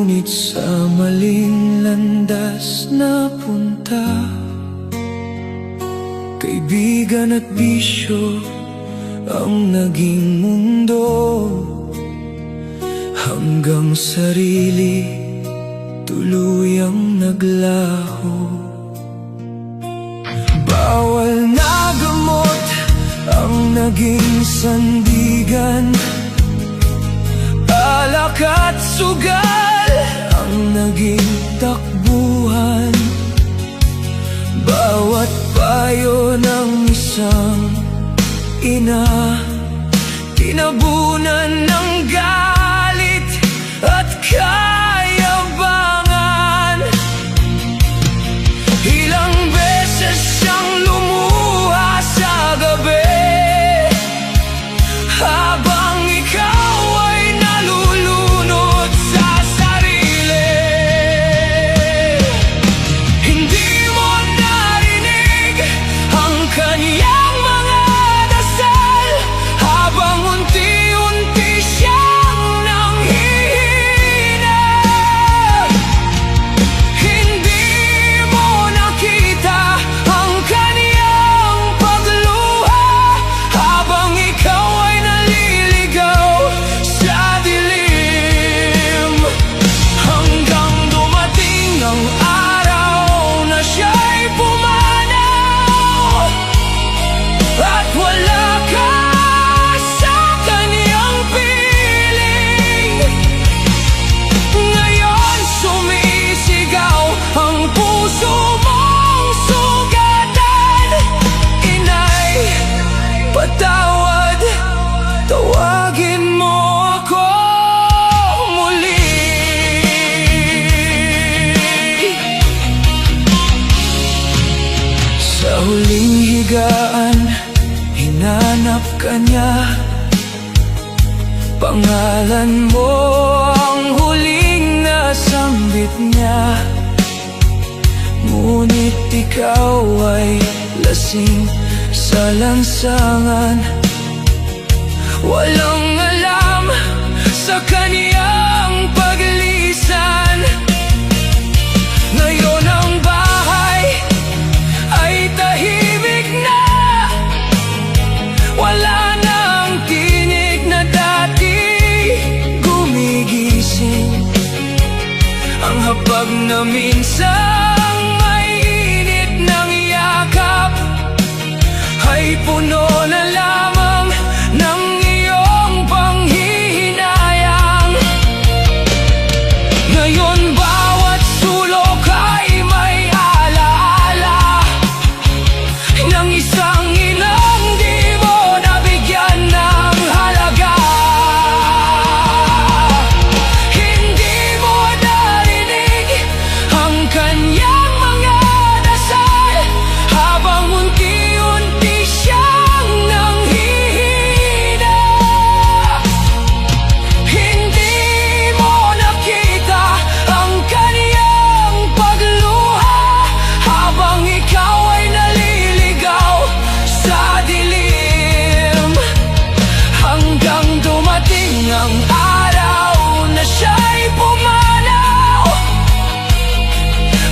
ngunit sa maling landas na punta. Kaibigan at bisyo ang naging mundo, hanggang sarili tuluyang naglaho. Bawal na gamot ang naging sandigan, alak at sugal ang naging takbuhan. Bawat payo ng isang ina, tinabunan ng galit at kayabangan. Ilang beses siyang lumuha sa gabi, habang ikaw ay nalulunod sa sarili. Hindi mo narinig ang kaniyang mga dasal, habang unti-unti siyang nanghihina. Hindi mo nakita ang kaniyang pagluha, habang ikaw ay naliligaw sa dilim. Hanggang dumating ang araw na siya'y pumanaw, at wala ka sa kaniyang piling. Ngayon sumisigaw ang puso mong sugatan. Inay, patawad, tawagin mo ako muli. Sa huling higaan, hinanap ka niya. Pangalan mo ang huling nasambit niya, ngunit ikaw ay lasing sa lansangan. Walang alam sa kaniyang paglisan. Ngayon ang bahay ay tahimik na, wala nang tinig na dati gumigising. Ang hapag na minsang may init ng yakap ay puno na lamang ng iyong panghihinayang. Ngayon bawat sulok ay may alaala ng isang inang di mo nabigyan ng halaga. Hindi mo narinig ang kanyang mga dasal, habang unti-unti siyang nanghihina. Hindi mo nakita ang kaniyang pagluha, habang ikaw ay naliligaw sa dilim. Hanggang dumating ang araw na siya'y pumanaw,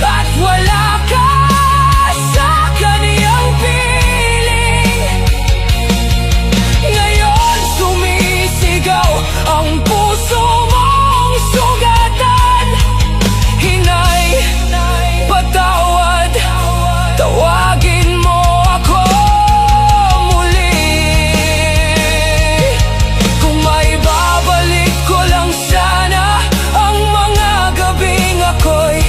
at wala ka sa kaniyang piling. Ngayon sumisigaw ang puso mong sugatan. Hinay, patawad, tawagin mo ako muli. Kung may babalik ko lang sana ang mga gabing ako'y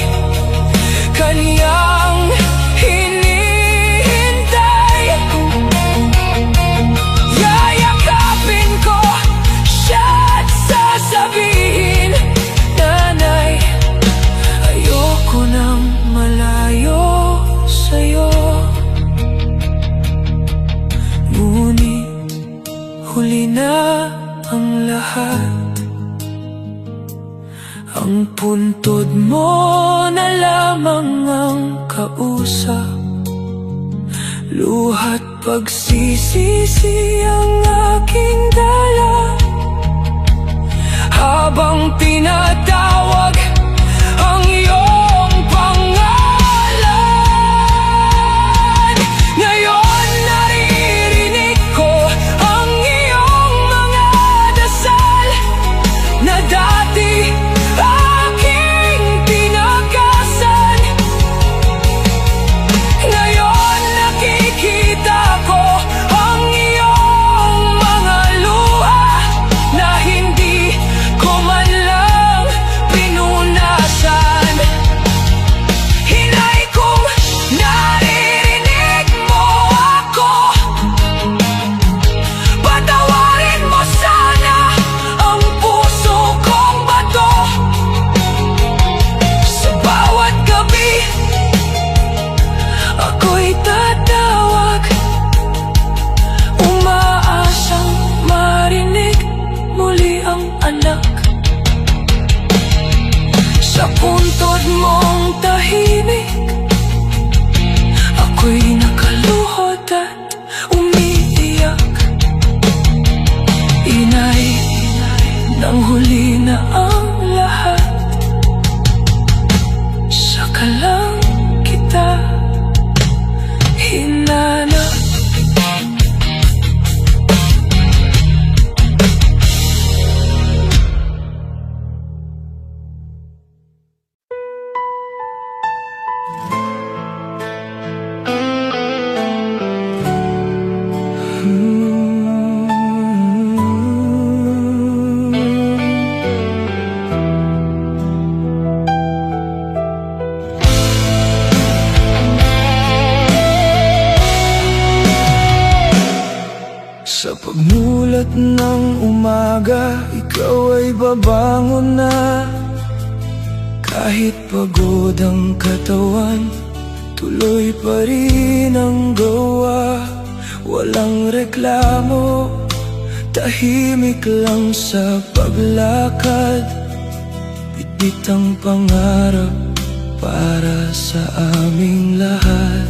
kaniyang hinihintay. Yayakapin ko siya at sasabihin, nanay, ayoko nang malayo sa'yo. Ngunit huli na ang lahat, ang puntod mo na lamang ang kausap. Luha't pagsisisi ang aking dala, habang tinatawag dati aking tinakasan. Ngayon nakikita ko ang iyong mga luha na hindi ko man lang pinunasan. Hinay kong naririnig mo ako, patawarin mo sana ang puso kong bato. Sa bawat gabi ako'y tatawag, umaasang marinig muli ang anak. Sa puntod mong tahimik ako'y nakaluhod at umiiyak. Inay, nang huli na ang lahat, saka lang kita hinanap. Sa pagmulat ng umaga, ikaw ay babangon na. Kahit pagod ang katawan, tuloy pa rin ang gawa. Walang reklamo, tahimik lang sa paglakad. Bitbit ang pangarap para sa aming lahat.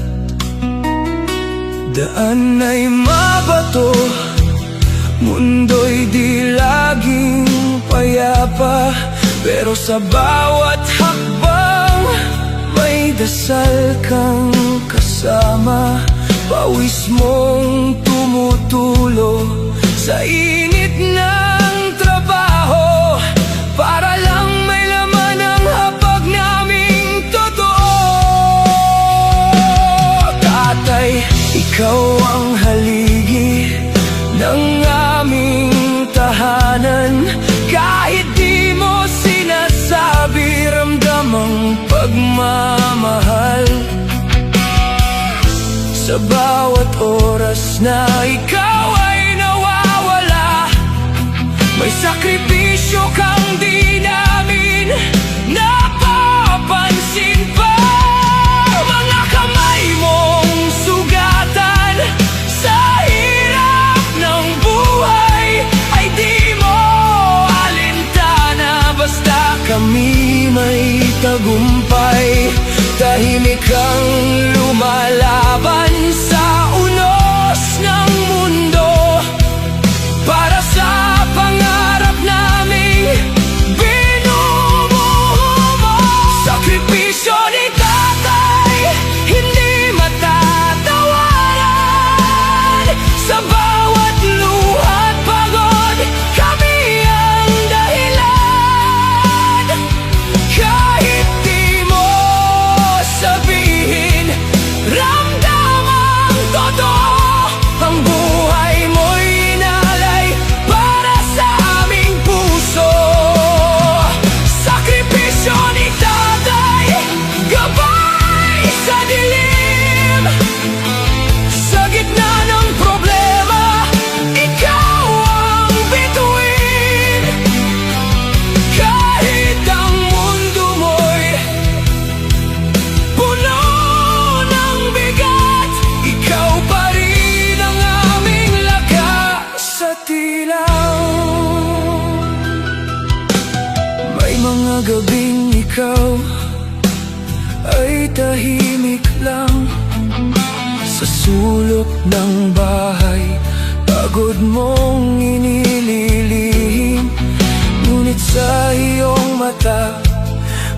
Daan ay mabato, mundo'y di laging payapa, pero sa bawat hakbang may dasal kang kasama. Pawis mong tumutulo sa init ng trabaho, para lang may laman ang hapag naming totoo. Tatay, ikaw ang haligi ng aming tahanan. Kahit di mo sinasabi, ramdam ang pagmamahal. Sa bawat oras na ikaw ay nawawala, may sakripisyo kang di namin napapansin pa. Mga kamay mong sugatan sa hirap ng buhay ay di mo alintana. Basta kami may tagumpay, tahimik kang lumalaban sa unos ng mundo, para sa pangarap naming binumumo. Sakripisyo ni tatay, hindi matatawaran. Sa bawat luha at pagod, kami ang dahilan. Kahit di mo sabihin, ramdam ang totoo. Ang buhay mo'y inalay para sa aming puso. Sakripisyo ni tatay, gabay sa dilim. Sa gitna ng problema, ikaw ang bituin. Kahit ang mundo mo'y puno ng bigat, ikaw pa rin ang aming lakas sa tilaw. May mga gabing ikaw ay tahimik lang sa sulok ng bahay. Pagod mong inililihim, ngunit sa iyong mata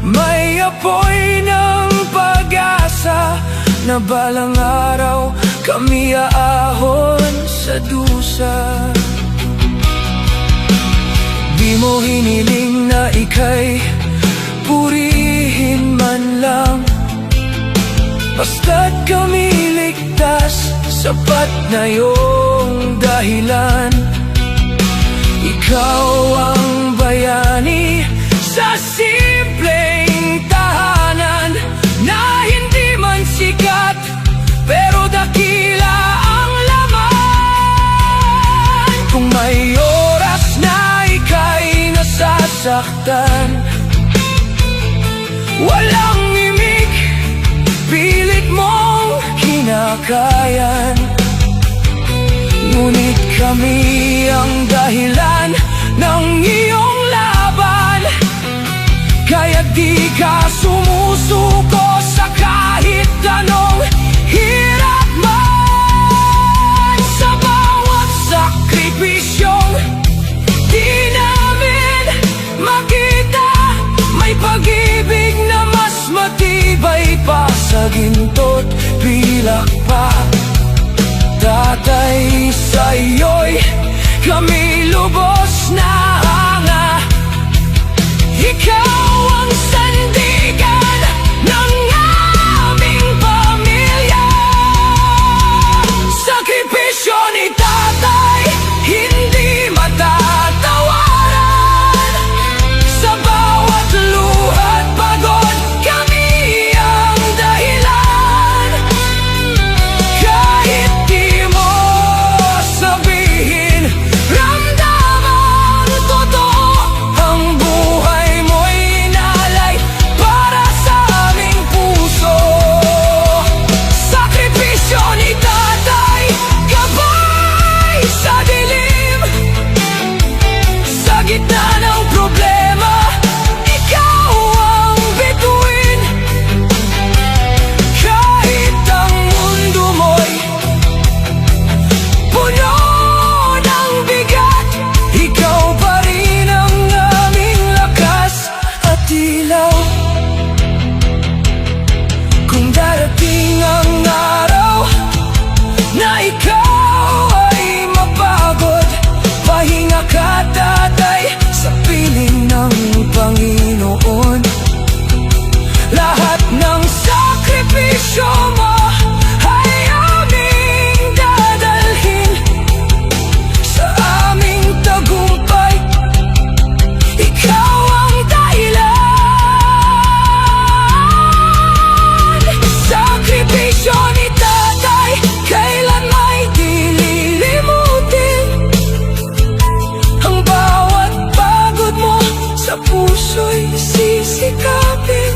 may apoy ng pag-asa, na balang araw kami aahon sa dusa. Di mo hiniling ika'y purihin man lang. Basta't kami ligtas, sapat na iyong dahilan. Ikaw ang bayani sa simpleng tahanan, na hindi man sikat pero dakila ang laman. Kung may oras na ika'y nasasaktan, walang imik, pilit mong kinakayan. Ngunit kami ang dahilan ng iyong laban, kaya di ka sumusuko sa kahit anong hirap man. Sa bawat sakripisyong di namin makita, may pag-ibig na mas matibay pa sa ginto't pilak pa. Tatay, sa'yo'y kami lubos na hanga. Ikaw ang sandigan ng aming pamilya. Sakripisyo ni tatay, hindi matatawaran. Sa bawat luha't pagod, kami ang dahilan. Kahit di mo sabihin, ramdam ang totoo. Ang buhay mo'y inalay para sa aming puso. Sakripisyo ni tatay, gabay sa dilim. Sa gitna ng problema, ikaw ang bituin. Kahit ang mundo mo'y puno ng bigat, ikaw pa rin ang aming lakas at ilaw. Kung darating ang araw na ikaw ay mapagod, pahinga ka tatay sa piling ng Panginoon. Lahat ng sakripisyo mo ay aming dadalhin sa aming tagumpay. Ikaw ang dahilan. Sakripisyo ni tatay, kailan may di lilimutin. Ang bawat pagod mo sa puso'y sisikapin.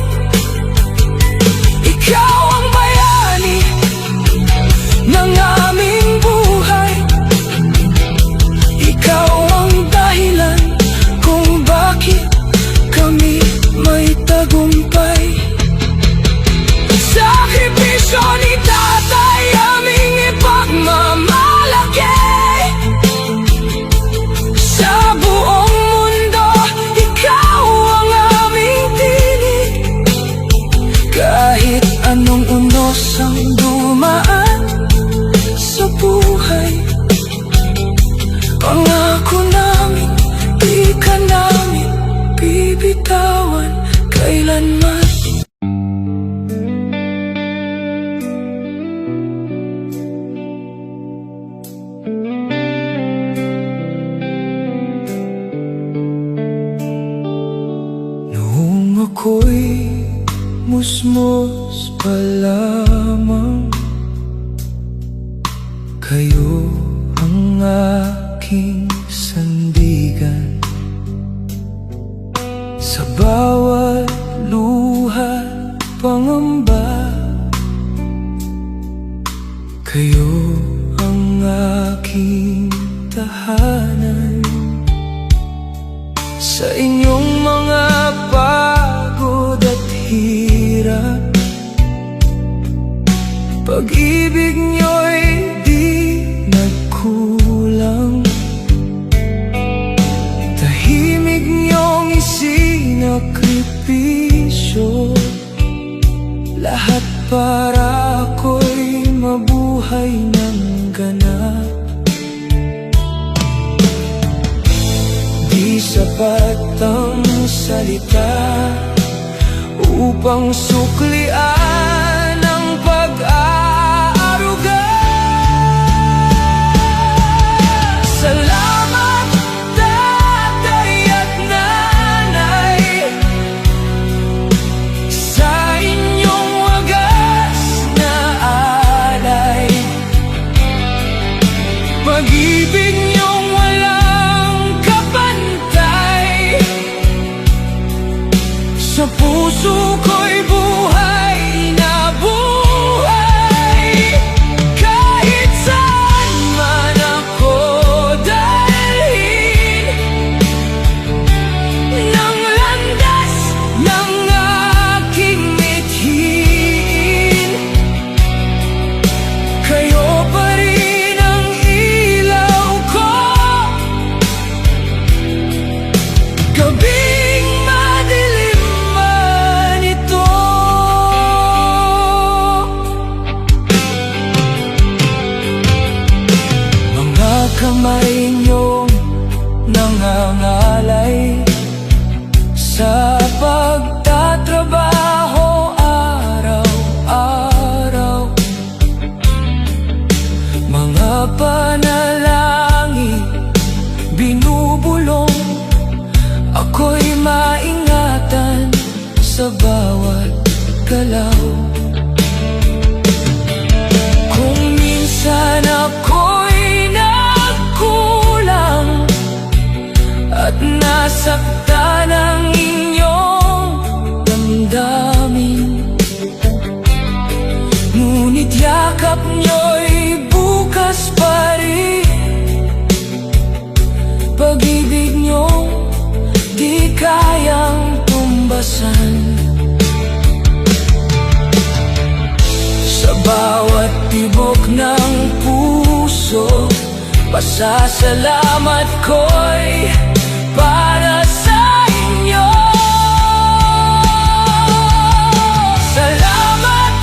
Ikaw ang bayani ng aming buhay. Ikaw ang dahilan kung bakit kami may tagumpay. Sakripisyo ni tatay, aming ipagmamalaki. Sa buong mundo, ikaw ang aming tinig. Kahit anong unos ang dumaan sa buhay, pangako namin, di ka namin bibitawan kailanman. Noong ako'y musmos pa lamang, kayo ang aking sandigan. Sa bawat luha, pangamba, kayo ang aking tahanan. Sa inyong mga pagod at hirap, pag-ibig nyo'y di nagkulang. Tahimik nyong isinakripisyo, lahat para ako'y mabuhay ng ganap. Di sapat ang salita upang suklian ang pag-aaruga. Salamat tatay at nanay sa inyong wagas na alay. Pag-ibig niyong walang kapantay, sa puso ko'y buhay na buhay. Kahit saan man ako dalhin ng landas ng aking mithiin, kayo pa rin ang ilaw ko. Gabing madilim man ito, mga kamay niyong nangangalay sa pagtatrabaho araw-araw. Mga panalangin binubulong, ako'y maingatan sa bawat galaw. Kung minsan ako'y nagkulang at nasaktan ang inyong damdamin, ngunit yakap niyo'y bukas pa rin. Pag-ibig niyo di kayang tumbasan. Sa bawat tibok ng puso, pasasalamat ko'y para sa inyo. Salamat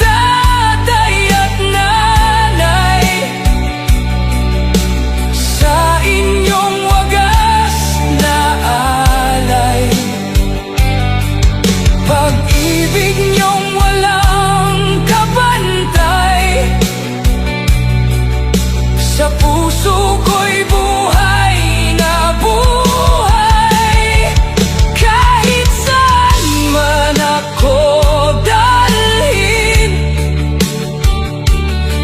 tatay at nanay sa inyong wagas na alay. Pag-ibig niyong walang kapantay, sa puso ko'y buhay na buhay. Kahit saan man ako dalhin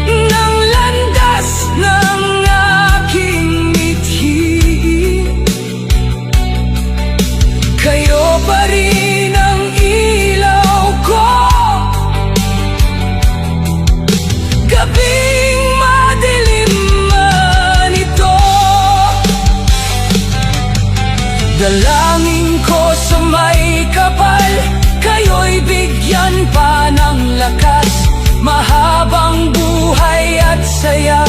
ng landas ng aking mithiin, kayo pa rin ang ilaw ko. Gabing madilim man ito, dalangin ko sa may kapal, kayo'y bigyan pa ng lakas. Mahabang buhay at saya,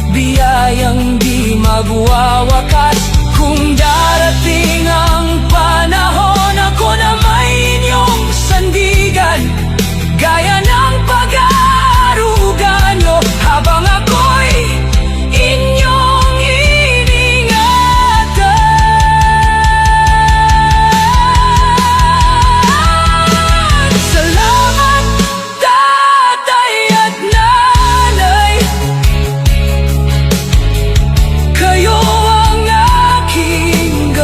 biyayang di magwawakas. Kung darating ang panahon, ako na may inyong sandigan, gaya ng pag-aaruga nyo, habang ako'y inyong iningatan. Salamat tatay at nanay, kayo ang aking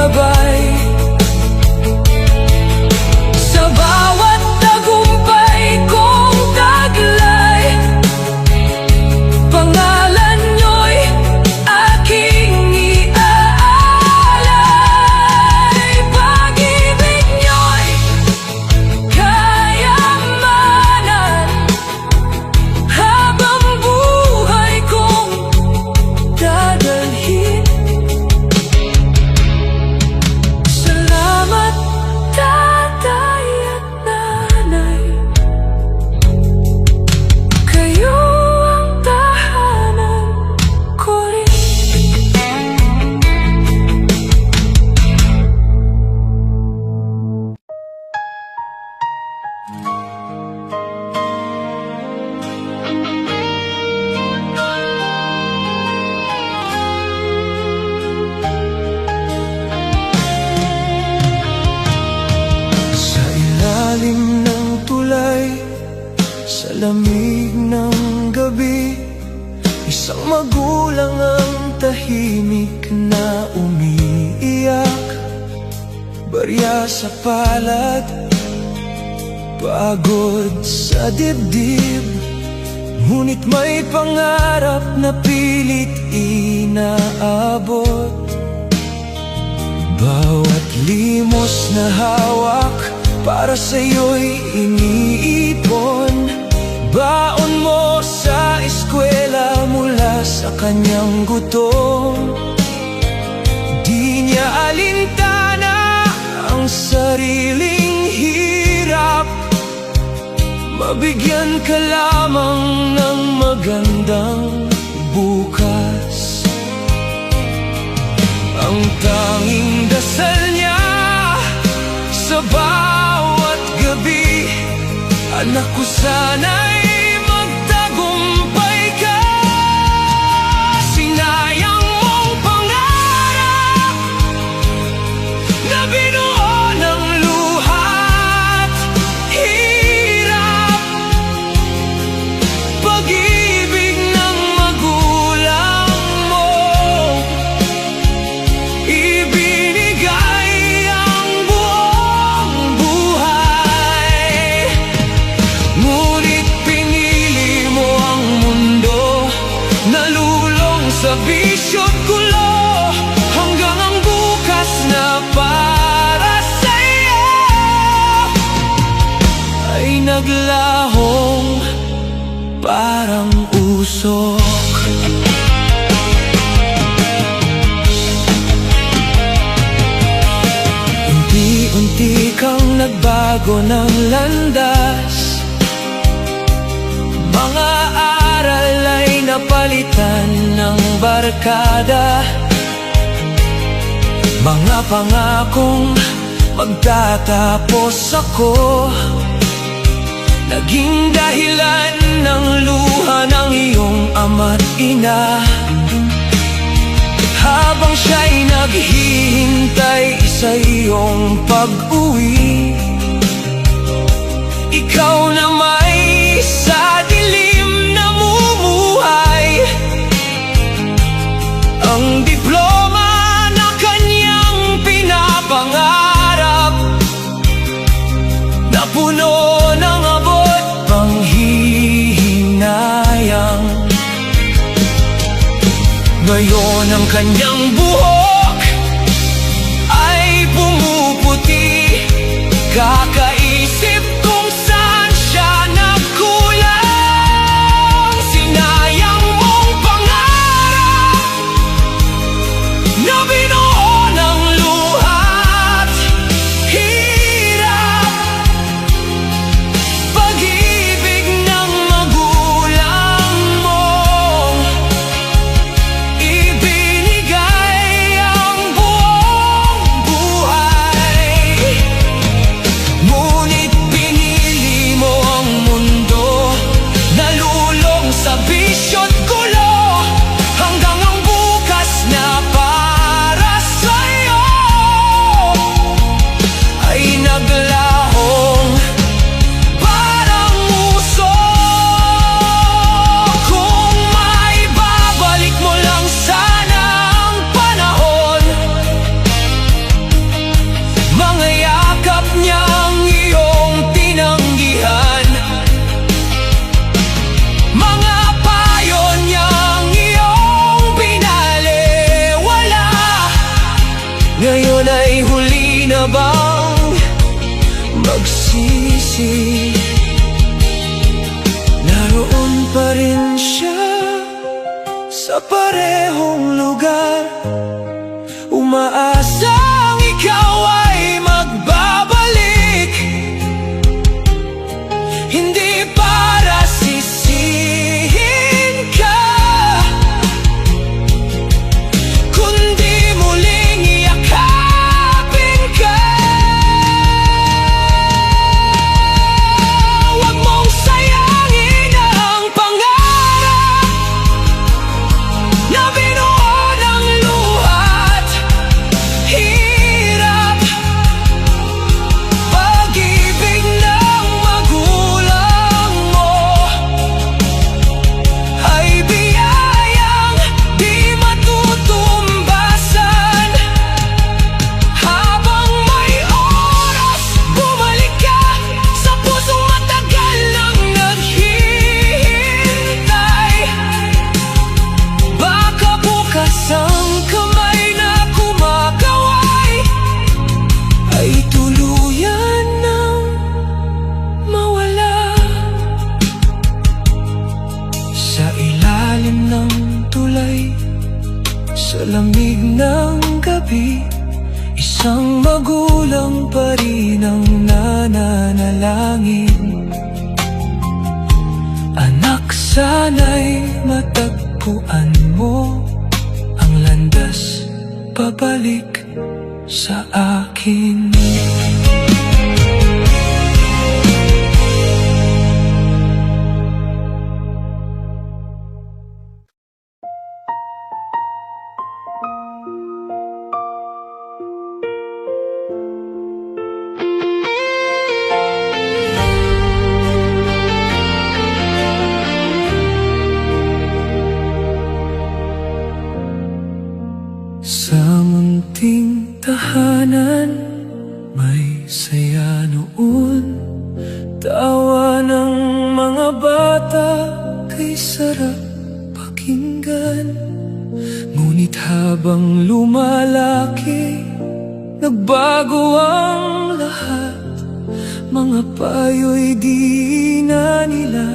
lamig ng gabi, isang magulang ang tahimik na umiiyak. Barya sa palad, pagod sa dibdib, ngunit may pangarap na pilit inaabot. Bawat limos na hawak para sa'yo'y iniipon. Baon mo sa eskwela mula sa kanyang gutom. Di niya alintana ang sariling hirap, mabigyan ka lamang ng magandang bukas. Ang tanging dasal niya sa bawat gabi, anak ko sana'y magtagumpay ka. Sinayang mong pangarap na binuo ng luha't hirap. Pag-ibig ng magulang mo, ibinigay ang buong buhay. Ngunit pinili mo ang mundo, nalulong sa bisyo't gulo, hanggang ang bukas na para sa'yo ay naglahong parang usok. Unti-unti kang nagbago ng landas, mga aral ay napalitan ng barkada. Mga pangakong magtatapos ako, naging dahilan ng luha ng iyong ama't ina. Habang siya'y naghihintay sa iyong pag-uwi, ikaw na may sa dilim namumuhay. Ang diploma na kanyang pinapangarap, na puno ng abot panghihinayang. Ngayon ang kanyang buhok ay pumuputi, kakaisip kung saan siya nagkulang. Sinayang mong pangarap na binuo ng luha't hirap. Pag-ibig ng magulang mo, ibinigay ang buong buhay. Ngunit pinili mo ang mundo, nalulong sa bisyo't gulo, hanggang ang bukas na para sa'yo ay naglahong parang usok. Kung maibabalik mo lang sana ang panahon, mga yakap niyang iyong tinanggihan, mga payo niyang iyong pinaliwala. Ngayon ay huli na bang magsisi? Naroon pa rin siya sa parehong lugar, umaasang ikaw ay magbabalik. Hindi para sisihin ka, kundi muling iyakapin ka. Huwag mong sayangin ang pangarap na binuo ng luhat Sana'y matagpuan mo ang landas pabalik sa akin. Sa munting tahanan, may saya noon. Tawa ng mga bata, kay sarap pakinggan. Ngunit habang lumalaki, nagbago ang lahat. Mga payo'y di na nila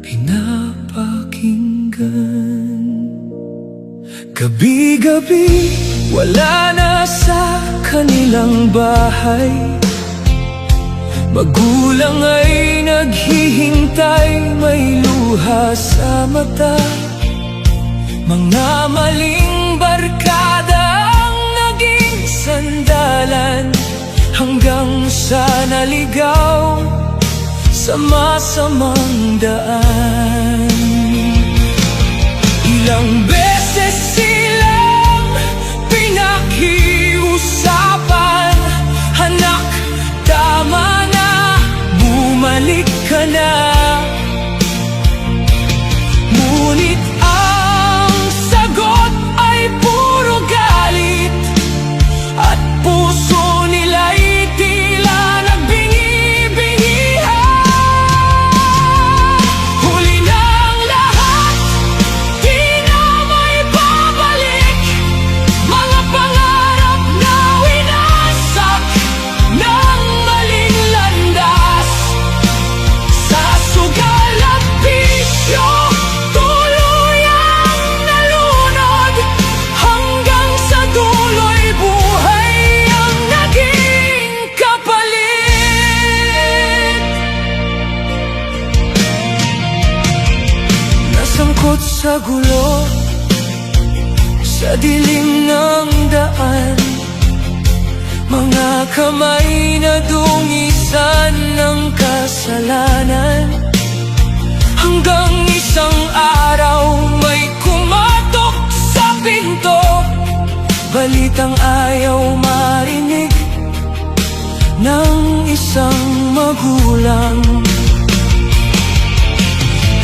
pinapakinggan. Gabi-gabi, wala na sa kanilang bahay. Magulang ay naghihintay, may luha sa mata. Mga maling barkada ang naging sandalan, hanggang sa naligaw sa masamang daan. Ilang beses silang pinakiusapan, anak, tama na, bumalik ka na. Ngunit ang sagot ay puro galit, at puso nila'y tila nagbingi-bingihan. Huli ng lahat, di na may babalik, mga pangarap na winasak ng maling landas. Sa sugal at bisyo, tuluyang nalunod, hanggang sa dulo'y buhay ang naging kapalit. Nasangkot sa gulo, sa dilim ng daan, mga kamay na dungisan ng kasalanan. Hanggang isang araw, may kumatok sa pinto, balitang ayaw marinig ng isang magulang.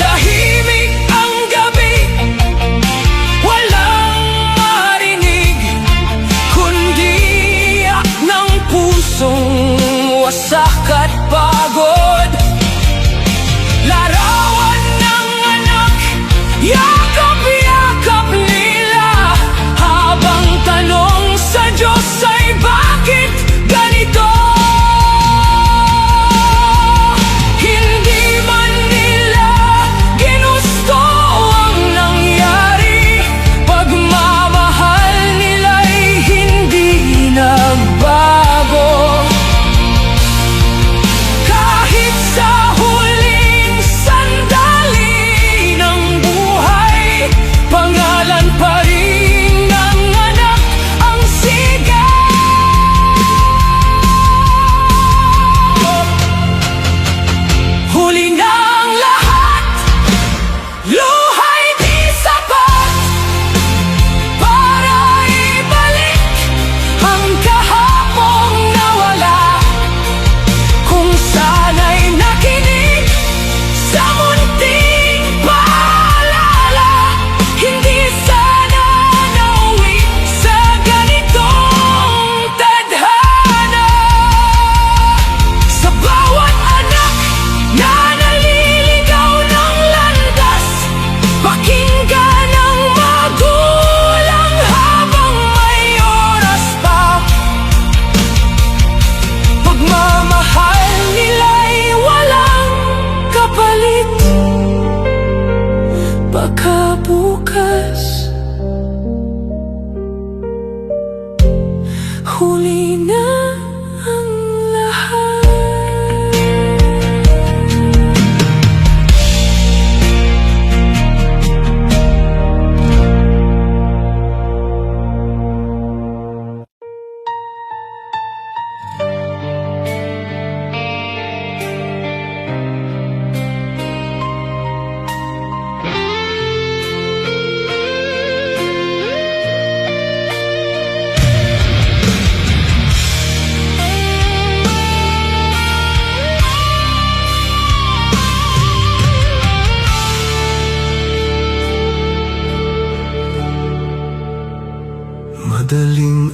Tahimik ang gabi, walang marinig, kundi iyak ng pusong wasak at pagod. Larawan ng anak, yakap-yakap nila, habang tanong sa Diyos ay bakit ganito? Hindi man nila ginusto ang nangyari, pagmamahal nila'y hindi nagbago. Kahit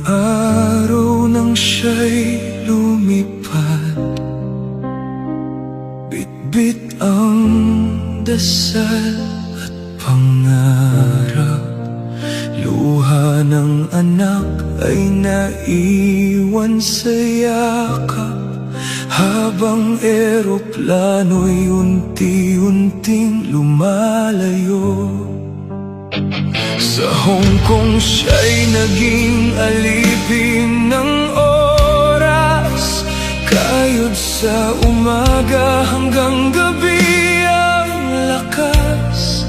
araw nang siya'y lumipad, bitbit ang dasal at pangarap. Luha ng anak ay naiwan sa yakap, habang eroplano'y unti-unting lumalayo. Sa Hong Kong siya'y naging alipin ng oras, kayod sa umaga hanggang gabi ang lakas.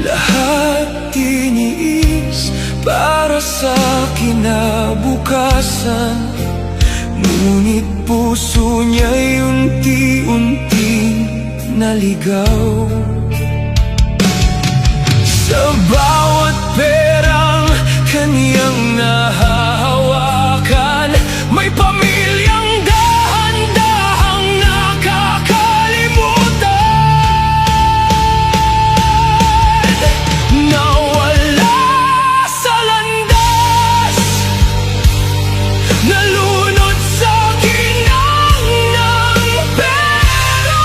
Lahat tiniis para sa kinabukasan, ngunit puso niya'y unti-unting naligaw. Sa bawat perang kaniyang nahahawakan, may pamilyang dahan-dahang nakakalimutan. Nawala sa landas, nalunod sa ginang ng pera,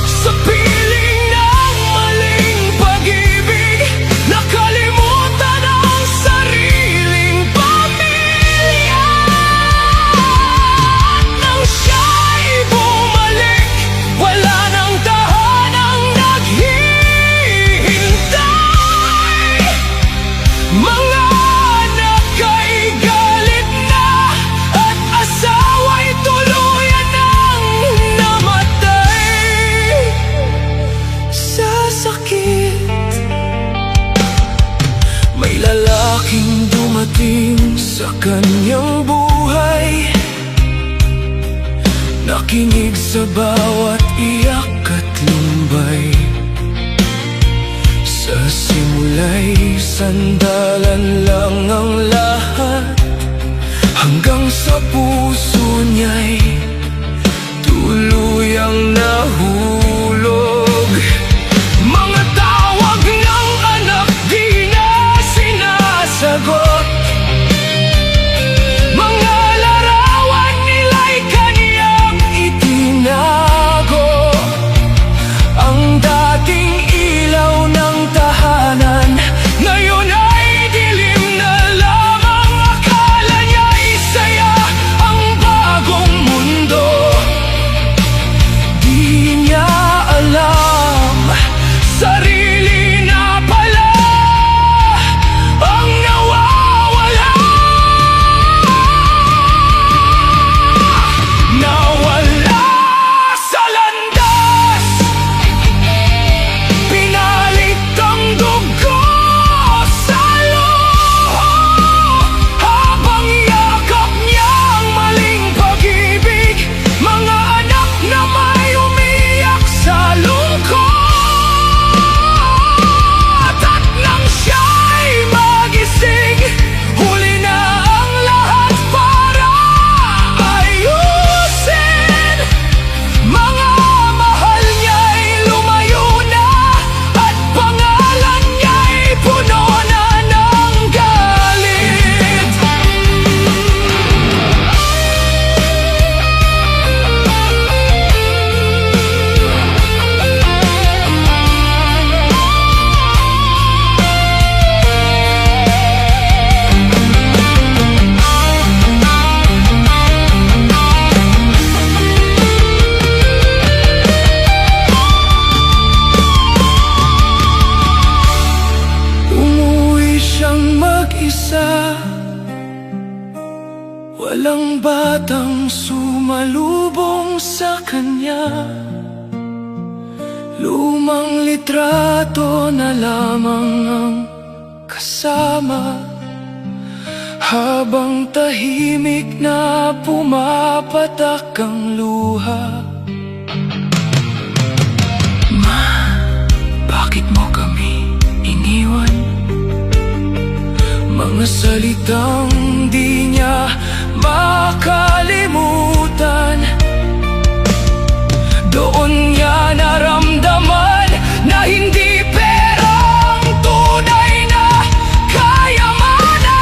sa piling ng maling pag-ibig, nakalimutan ang sariling pamilya. At nang siya'y bumalik, wala nang tahanang naghihintay. Mga anak ay galit na, at asawa'y tuluyan nang namatay sa sakit. May lalaking dumating sa kanyang buhay, nakinig sa bawat iyak at lumbay. Sa simula'y sandalan lang ang lahat, hanggang sa puso niya'y tuluyang nahulog. Mga tawag ng anak di na sinasagot, mga larawan nila'y kaniyang itinago. Ang dating ilaw ng tahanan ngayon ay dilim na lamang. Akala niya'y saya ang bagong mundo, di niya alam, sarili na pala ang nawawala. Nawala sa landas, pinalit ang dugo sa luho, habang yakap niya ang maling pag-ibig. Mga anak na may umiyak sa lungkot, at nang siya'y magising, huli na ang lahat para ayusin. Mga mahal niya'y lumayo na, at pangalan niya'y puno na ng galit. Umuwi siyang mag-isa, walang batang sumalubong sa kanya. Lumang litrato na lamang ang kasama, habang tahimik na pumapatak ang luha. Ma, bakit mo kami iniwan? Mga salitang di niya makalimutan, doon niya naramdaman na hindi perang tunay na kayamanan.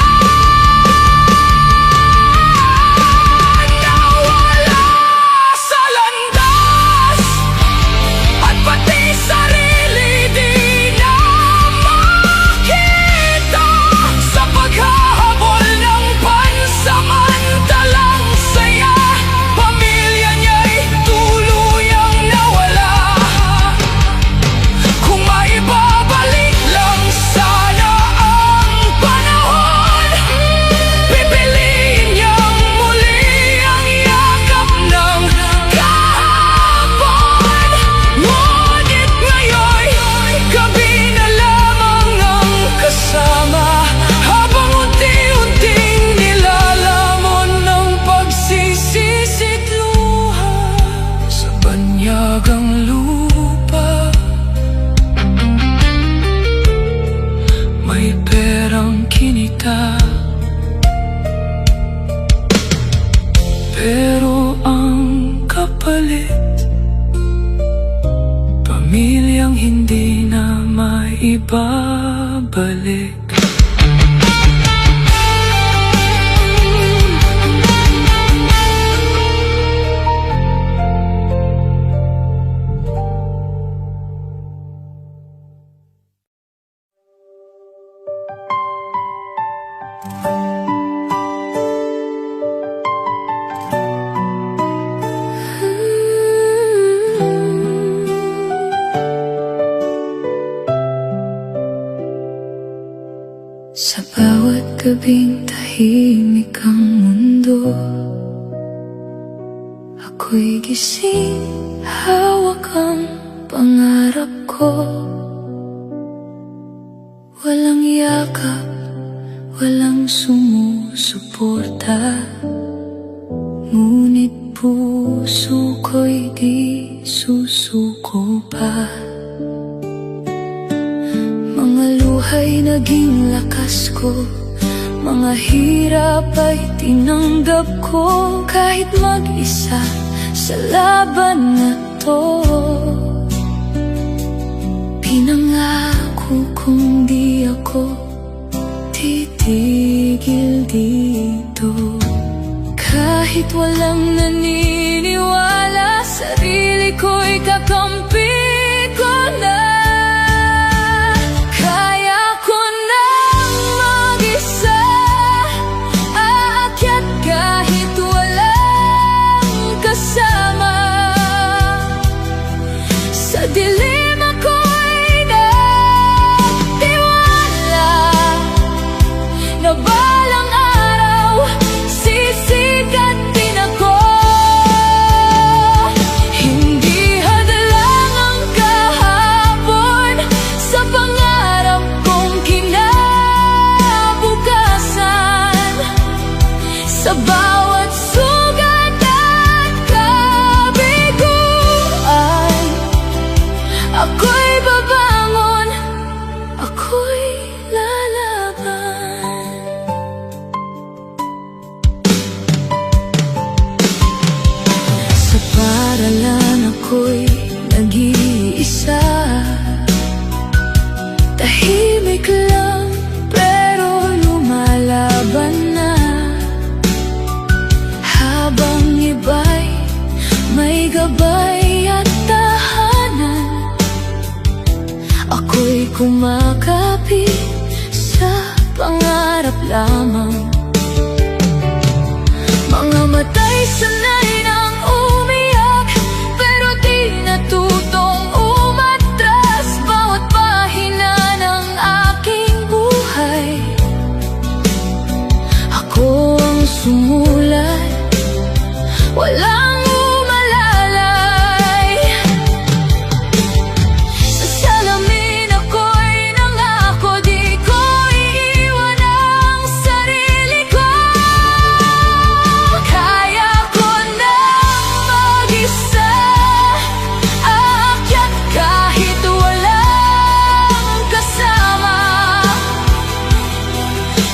ang kapalit, pamilyang hindi na maibabalik. Sa bawat gabing tahimik ang mundo, ako'y gising, hawak ang pangarap ko. Walang yakap, walang sumusuporta, ngunit puso ko'y di susuko pa. Mga luha'y naging lakas ko, mga hirap ay tinanggap ko. Kahit mag-isa sa laban na to, pinangako kong di ako titigil dito. Kahit walang naniniwala, sarili ko'y kakampi ko na. Sa dilim ako'y nagtiwala na balang araw sisikat din ako. Hindi hadlang ang kahapon sa pangarap kong kinabukasan. Sa bawat sugat at kabiguan, ako'y babangon, ako'y lalaban. Sa paralan ako'y nag-iisa, tahimik lang pero lumalaban na. Habang iba'y may gabay at tahanan, ako'y kumakapit sa pangarap lamang. Mga mata'y sanay nang umiyak, pero di natutong umatras. Bawat pahina ng aking buhay, ako ang sumulat, walang umalalay. Sa salamin ako'y nangako, di ko iiwan ang sarili ko. Kaya ko nang mag-isa aakyat kahit walang kasama.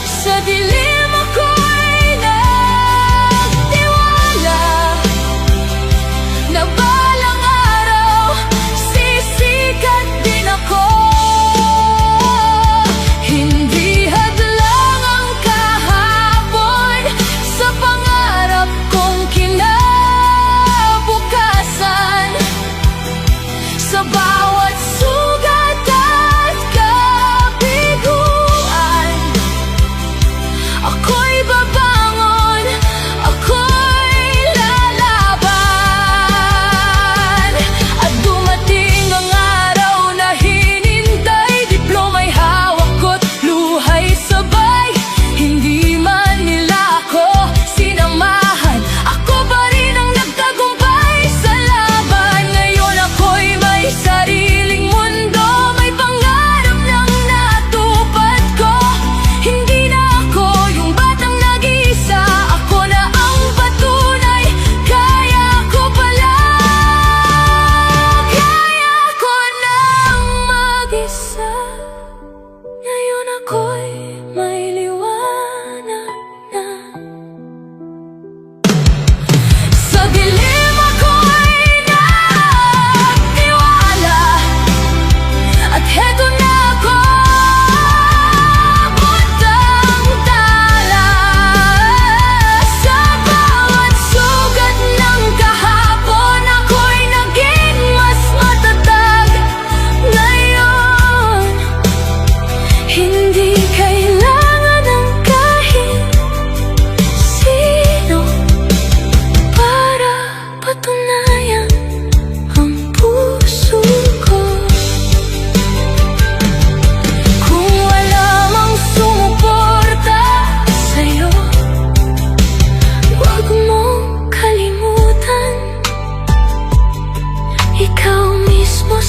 Sa dilim ako'y nagtiwala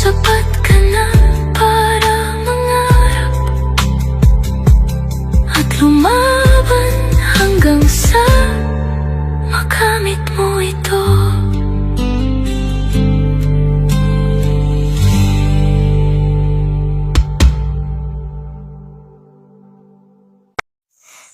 Sapat ka na para mangarap at lumaban hanggang sa makamit mo ito.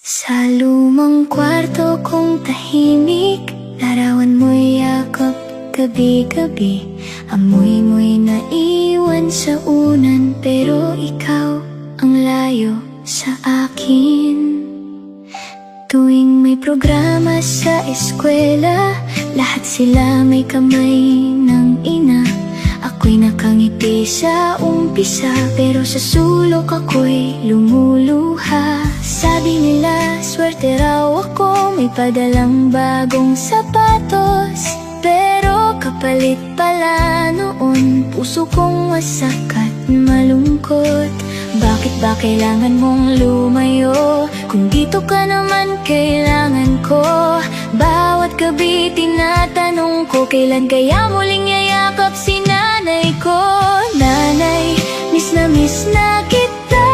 Sa lumang kwarto kong tahimik, larawan mo'y yakap gabi-gabi. Amoy-mo'y naiwan sa unan, pero ikaw ang layo sa akin. Tuwing may programa sa eskwela, lahat sila may kamay ng ina. Ako'y nakangiti sa umpisa, pero sa sulok ako'y lumuluha. Sabi nila, swerte raw ako, may padalang bagong sapatos. Pero kapalit pala noon, puso kong wasak at malungkot. Bakit ba kailangan mong lumayo, kung dito ka naman kailangan ko? Bawat gabi tinatanong ko, kailan kaya muling yayakap si nanay ko? Nanay, miss na kita,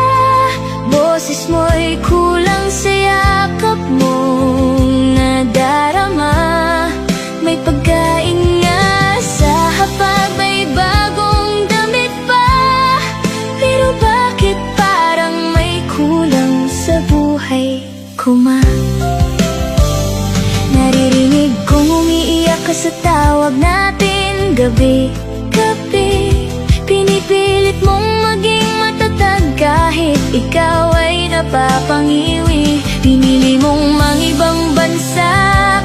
boses mo'y kulang sa yakap mong nadarama. May pagkain nga sa hapag, may bagong damit pa, pero bakit parang may kulang sa buhay ko, ma? Naririnig kong umiiyak ka sa tawag natin gabi-gabi. Pinipilit mong maging matatag kahit ikaw ay napapangiwi. Pinili mong mangibang bansa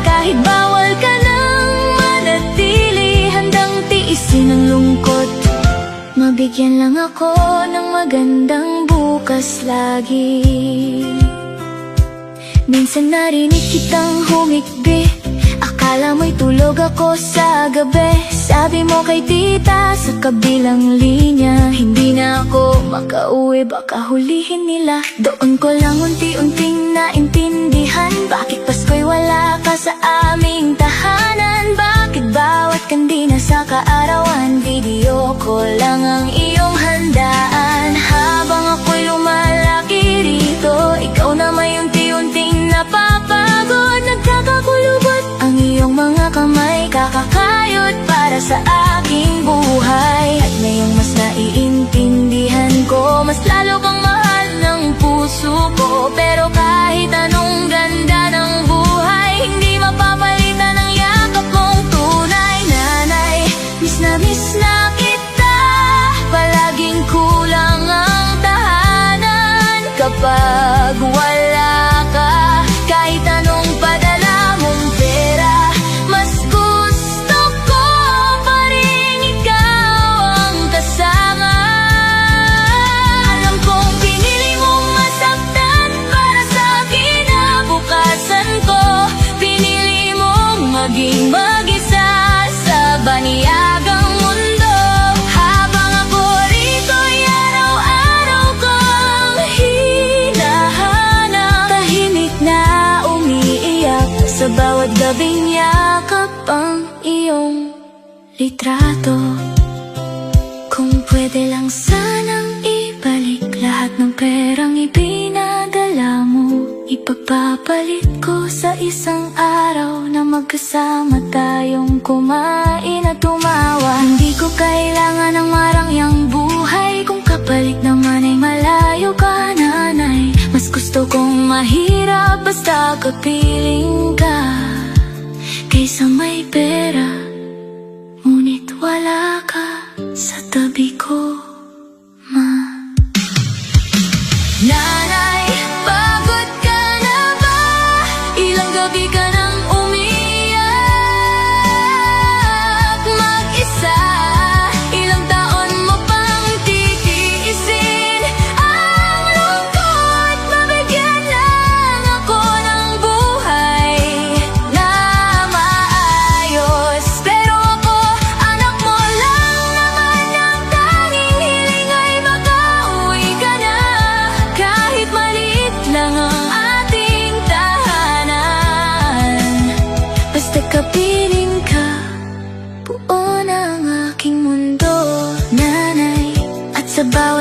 kahit bawal ka nang manatili. Handang tiisin ang lungkot, mabigyan lang ako ng magandang bukas lagi. Minsan narinig kitang humikbi, akala mo'y tulog ako sa gabi. Sabi mo kay tita sa kabilang linya, hindi na ako makauwi, baka hulihin nila. Doon ko lang unti-unting naintindihan, bakit Pasko'y wala ka sa aming tahanan. Bakit bawat kandina sa kaarawan, video ko lang ang iyong handaan. Habang ako'y lumalaki rito, ikaw na may unti-unting napapagod. Nagkakakulubot ang iyong mga kamay, kakakayod para sa aking buhay. At ngayong mas naiintindihan ko, mas lalo kang mahal ng puso ko. Pero kahit anong ganda ng buhay, hindi mapapalitan ang yakap mong tunay. Nanay, miss na kita, palaging kulang ang tahanan. Kapag wala ka, kahit anong padala mong pera, mas gusto ko pa rin ikaw ang kasama. Alam kong pinili mong masaktan para sa kinabukasan ko. Pinili mong maging mag-isa sa baniyagang mundo. Habang ako rito'y araw-araw kang hinahanap, tahimik na umiiyak sa bawat gabing yakap ang iyong litrato. Kung pwede lang sanang ibalik lahat ng perang ipinadala mo, ipagpapalit ko sa isang araw na magkasama tayong kumain at tumawa. Hindi ko kailangan ng marangyang buhay, kung kapalit naman ay malayo ka, nanay. Mas gusto kong mahirap basta kapiling ka, kaysa may pera ngunit wala ka sa tabi ko, ma. Nanay, pagod ka na ba? Ilang gabi ka nang umiyak mag-isa. Ilang taon mo pang titiisin ang lungkot. Mabigyan lang ako ng buhay na maayos.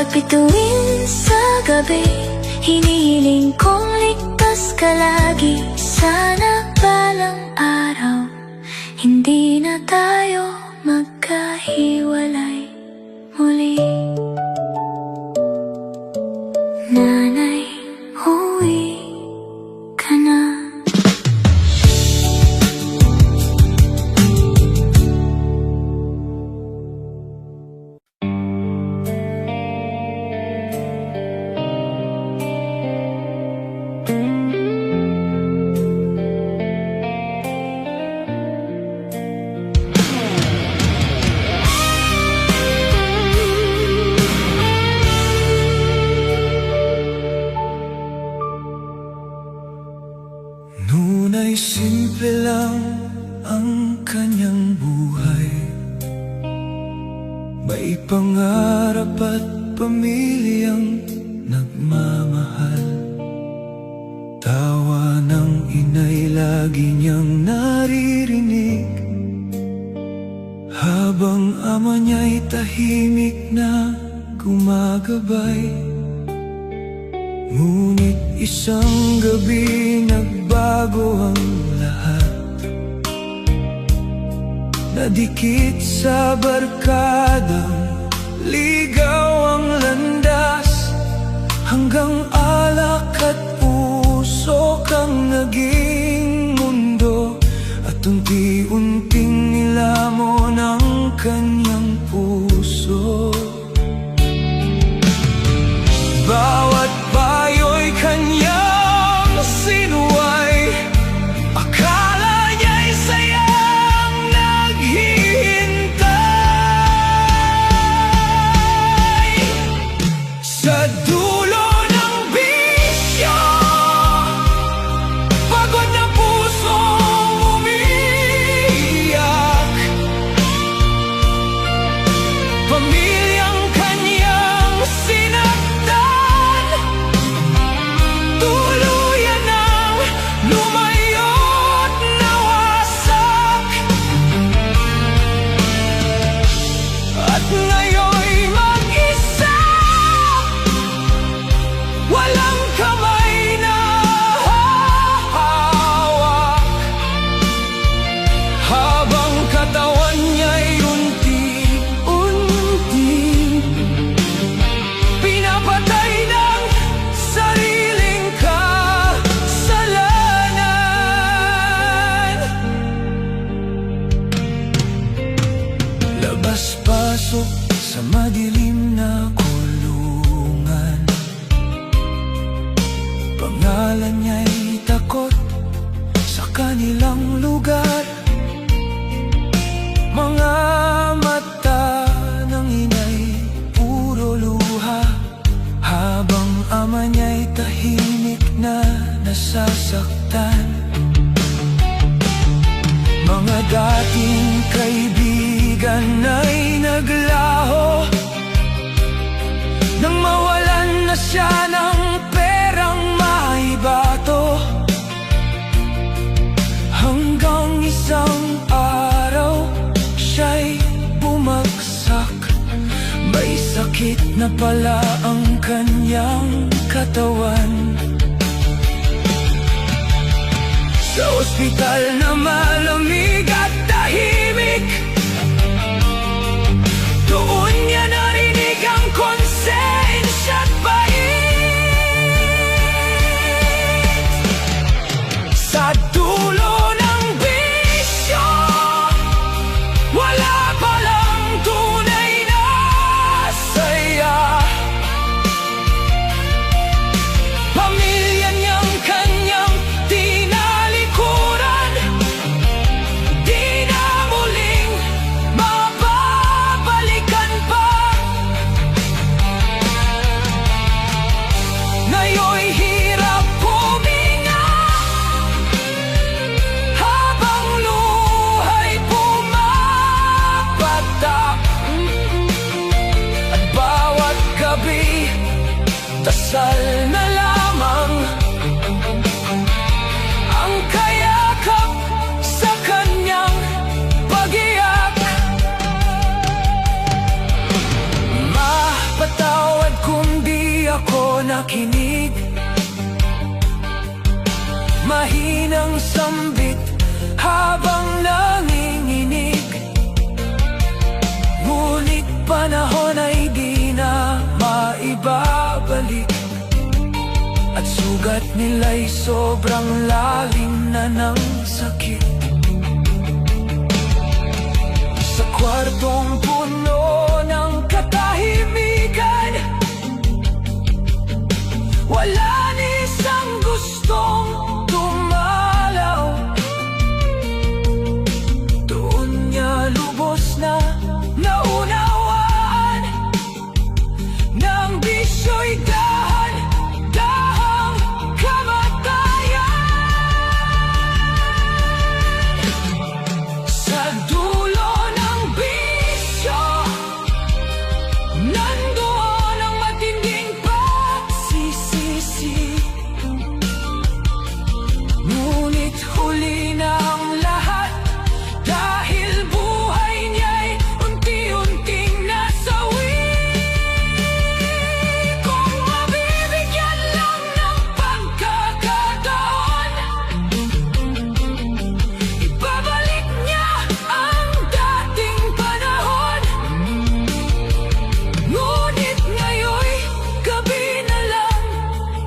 Bawat bituin sa gabi, hinihiling kong ligtas ka lagi. Sana balang araw, hindi na tayo magkahiwalay muli. Nanay, uwi ka na. Noon ay simple lang ang kanyang buhay. May pangarap at pamilyang nagmamahal. Tawa ng inay lagi niyang naririnig, habang ama niya'y tahimik na gumagabay. Ngunit isang gabi nagbago ang lahat. Nadikit sa barkadang ligaw ang landas, hanggang alak at puso kang naging mundo, at unti-unting nilamon ang kanyang puso. Bawat payo'y kanyang sinuway, akala niya'y sayang naghihintay. Sa dulo ng bisyo, pagod na pusong umiiyak. Pamilyang kanyang sinaktan, tuluyan ng lumayo't nawasak. At ngayon'y mag-isa, walang kamay na hahawak, habang katawan niya'y unti-unti pinapatay ng sariling kasalanan. Labas-pasok sa madilim na kulungan, pangalan niya'y takot sa kanilang lugar. Mga mata ng inay puro luha, habang ama niya'y tahimik na nasasaktan. Mga dating kaibigan ay naglaho nang mawalan na siya ng perang maibato. Hanggang isang araw siya'y bumagsak, may sakit na pala ang kanyang katawan. Sa ospital na malamig at tahimik, doon niya narinig ang konsensya't bait. Sa dulo ng bisyo, wala palang tunay na saya. Pamilya niyang kanyang tinalikuran, nakinig, mahinang sambit habang nanginginig. Ngunit panahon ay di na maibabalik, at sugat nila'y sobrang lalim na ng sakit. Sa kwartong puno ng katahimikan, wala ni isang gustong dumalaw. Doon niya lubos na naunawaan ng bisyo'y dahan-dahang kamatayan. Sa dulo ng bisyo, nandoon ang matinding pagsisisi. Ngunit huli na ang lahat, dahil buhay niya'y unti-unting nasawi. Kung mabibigyan lang ng pagkakataon, ibabalik niya ang dating panahon. Ngunit ngayon'y gabi na lang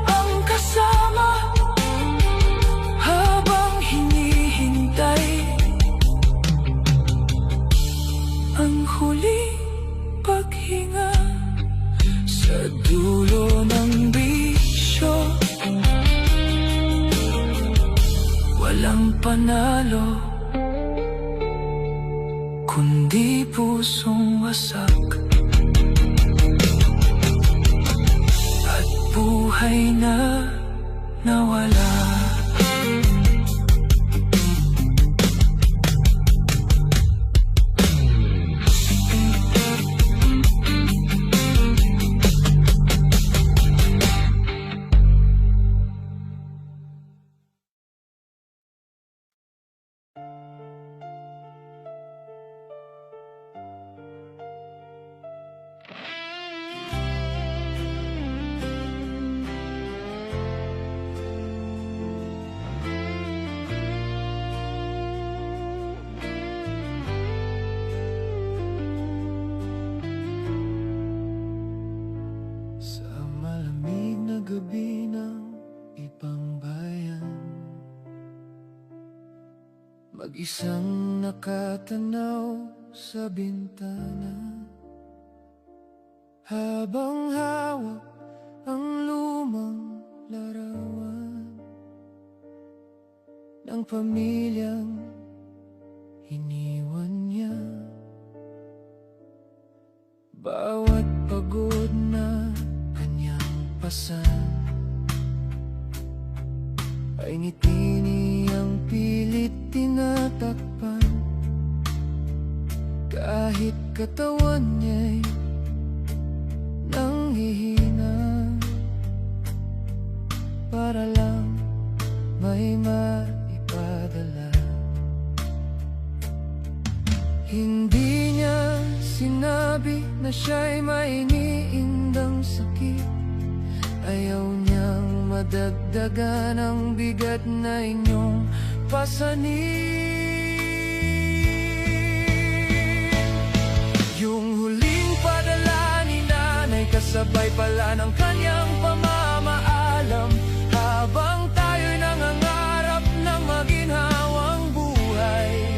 ang kasama, habang hinihintay ang huling paghinga. Sa dulo ng bisyo, walang panalo, kundi pusong wasak at buhay na nawala. Sa malamig na gabi ng ibang bayan, mag-isang nakatanaw sa bintana, habang hawak ang lumang larawan ng pamilyang iniwan niya. Bawat pagod na kanyang pasan ay ngiti niyang pilit tinatakpan, kahit katawan niya'y nanghihina, para lang may maipadala. Hindi niya sinabi na siya'y may iniindang sakit. Ayaw niyang madagdagan ang bigat na inyong pasanin. Yung huling padala ni nanay, kasabay pala ng kanyang pamamaalam, habang tayo'y nangangarap ng maginhawang buhay.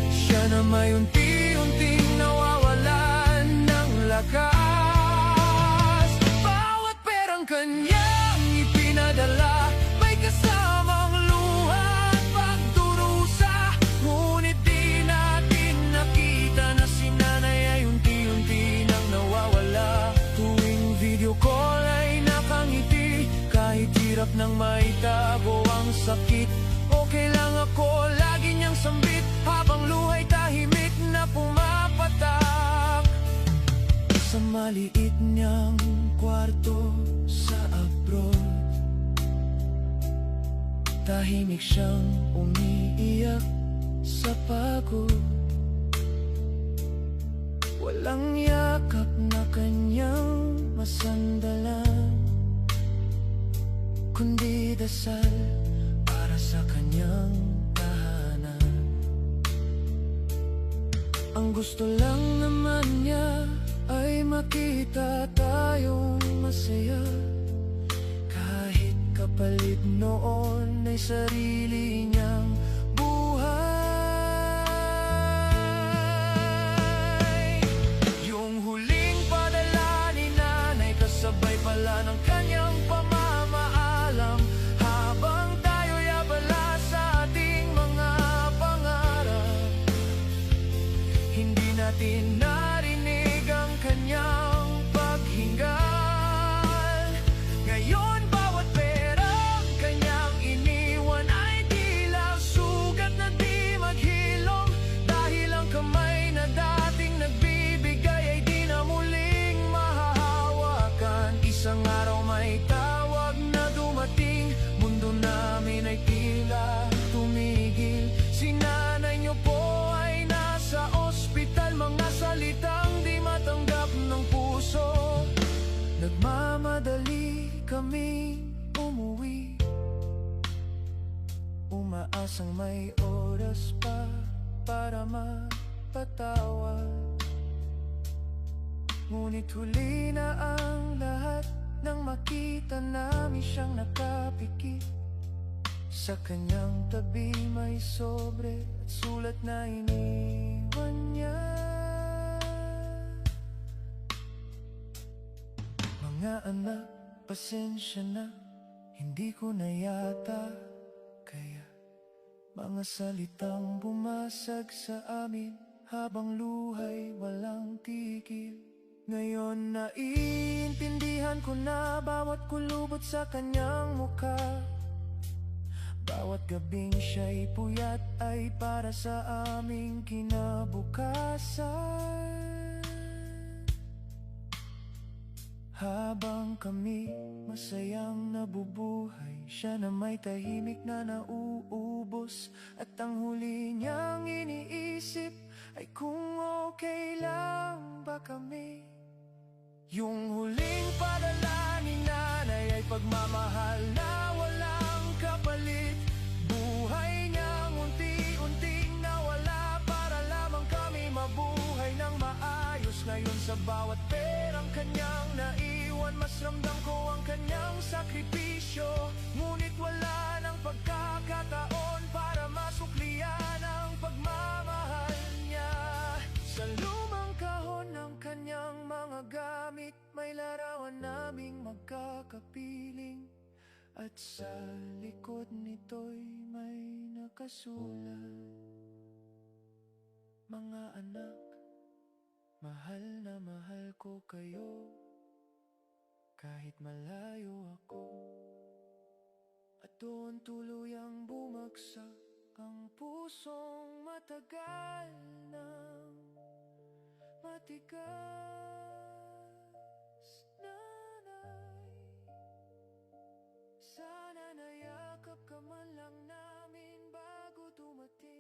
Siya na may unti-unting nawawalan ng lakas. Bawat perang kanyang ipinadala, may kasamang luha at pagdurusa. Ngunit di natin nakita na si nanay ay unti-unti nang nawawala. Tuwing video call ay nakangiti, kahit hirap nang maitago ang sakit. Okay lang ako, lagi niyang sambit, habang luhay tahimik na pumapatak sa maliit niyang kwarto sa abroad. Tahimik siyang umiiyak sa pagod, walang yakap na kanyang masandalan, kundi dasal para sa kanyang tahanan. Ang gusto lang naman niya ay makita tayong masaya, kahit kapalit noon ay sarili niyang buhay. Yung huling padala ni nanay, kasabay pala ng kanyang pamamaalam, habang tayo'y abala sa ating mga pangarap. Hindi natin narinig ang kanyang paghingal. Ngayon bawat perang kanyang iniwan ay tila sugat na di maghilom, dahil ang kamay na dating nagbibigay ay di na muling mahahawakan. Isang araw may tawag na dumating, mundo namin ay tila tumigil. Si nanay niyo po ay nasa ospital, mga salitang di matanggap ng puso. Nagmamadali kaming umuwi, umaasang may oras pa para mapatawad. Ngunit huli na ang lahat nang makita namin siyang nakapikit. Sa kanyang tabi may sobre at sulat na iniwan niya. Mga anak, pasensya na, hindi ko na yata kaya. Mga salitang bumasag sa amin habang luhay walang tigil. Ngayon naiintindihan ko na bawat kulubot sa kanyang mukha, bawat gabing siya'y puyat ay para sa aming kinabukasan. Habang kami masayang nabubuhay, siya na may tahimik na nauubos. At ang huli niyang iniisip ay kung okay lang ba kami. Yung huling padala ni nanay ay pagmamahal na walang kapalit. Buhay niyang unti-unting nawala para lamang kami mabuhay ng maayos. Ngayon sa bawat perang kanyang naiwan, mas ramdam ko ang kanyang sakripisyo. Ngunit wala ng pagkakataon para masuklian ang pagmamahal niya. Sa lumang kahon ng kanyang mga gamit, may larawan naming magkakapiling. At sa likod nito'y may nakasulat: mga anak, mahal na mahal ko kayo, kahit malayo ako. At doon tuluyang bumagsak ang pusong matagal nang matigas. Nanay, sana nayakap ka man lang namin bago dumating